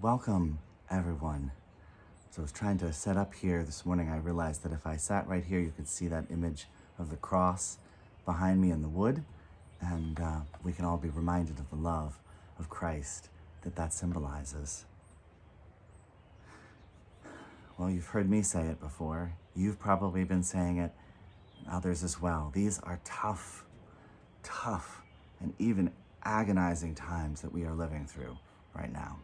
welcome everyone. So I was trying to set up here this morning. I realized that if I sat right here, you could see that image of the cross behind me in the wood, and we can all be reminded of the love of Christ that symbolizes. Well, you've heard me say it before. You've probably been saying it, and others as well. These are tough, and even agonizing times that we are living through right now.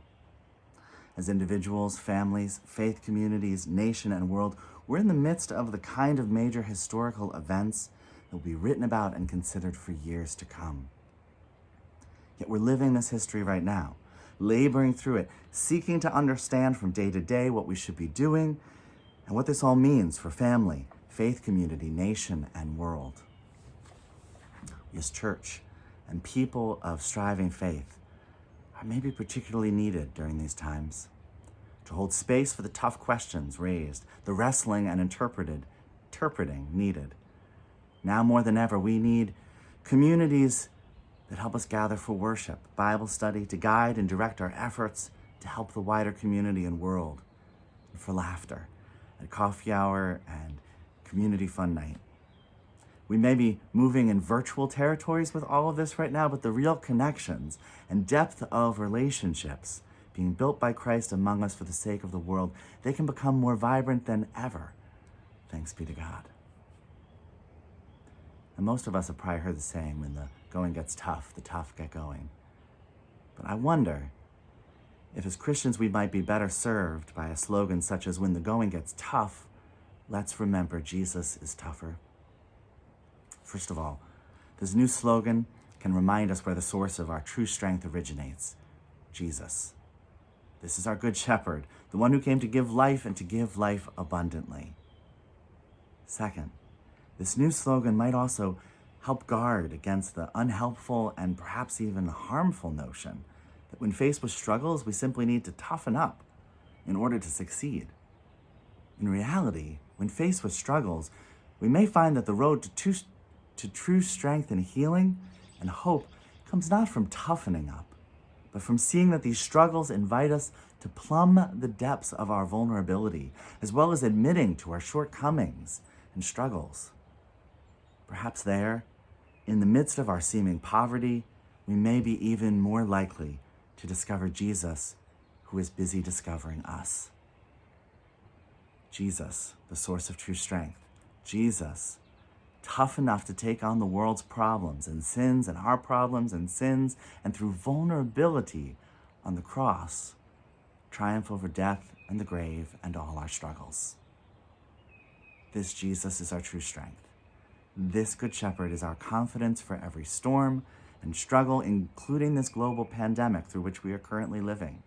As individuals, families, faith communities, nation, and world, we're in the midst of the kind of major historical events that will be written about and considered for years to come. Yet we're living this history right now, laboring through it, seeking to understand from day to day what we should be doing and what this all means for family, faith community, nation, and world. We as church and people of striving faith are maybe particularly needed during these times to hold space for the tough questions raised, the wrestling and interpreting needed. Now more than ever, we need communities that help us gather for worship, Bible study, to guide and direct our efforts to help the wider community and world, and for laughter at coffee hour and community fun night. We may be moving in virtual territories with all of this right now, but the real connections and depth of relationships being built by Christ among us for the sake of the world, they can become more vibrant than ever. Thanks be to God. And most of us have probably heard the saying, when the going gets tough, the tough get going. But I wonder if as Christians we might be better served by a slogan such as, when the going gets tough, let's remember Jesus is tougher. First of all, this new slogan can remind us where the source of our true strength originates: Jesus. This is our good shepherd, the one who came to give life and to give life abundantly. Second, this new slogan might also help guard against the unhelpful and perhaps even harmful notion that when faced with struggles, we simply need to toughen up in order to succeed. In reality, when faced with struggles, we may find that the road to true strength and healing and hope comes not from toughening up, but from seeing that these struggles invite us to plumb the depths of our vulnerability, as well as admitting to our shortcomings and struggles. Perhaps there, in the midst of our seeming poverty, we may be even more likely to discover Jesus, who is busy discovering us. Jesus, the source of true strength. Jesus, tough enough to take on the world's problems and sins and our problems and sins, and through vulnerability on the cross, triumph over death and the grave and all our struggles. This Jesus is our true strength. This Good Shepherd is our confidence for every storm and struggle, including this global pandemic through which we are currently living.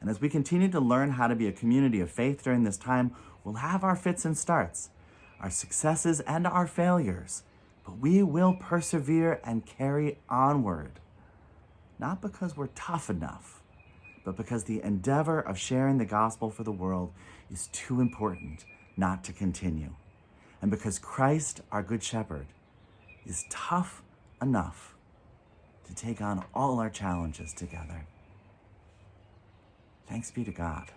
And as we continue to learn how to be a community of faith during this time, we'll have our fits and starts, our successes and our failures, but we will persevere and carry onward. Not because we're tough enough, but because the endeavor of sharing the gospel for the world is too important not to continue. And because Christ, our Good Shepherd, is tough enough to take on all our challenges together. Thanks be to God.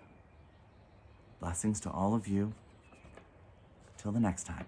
Blessings to all of you. Till the next time.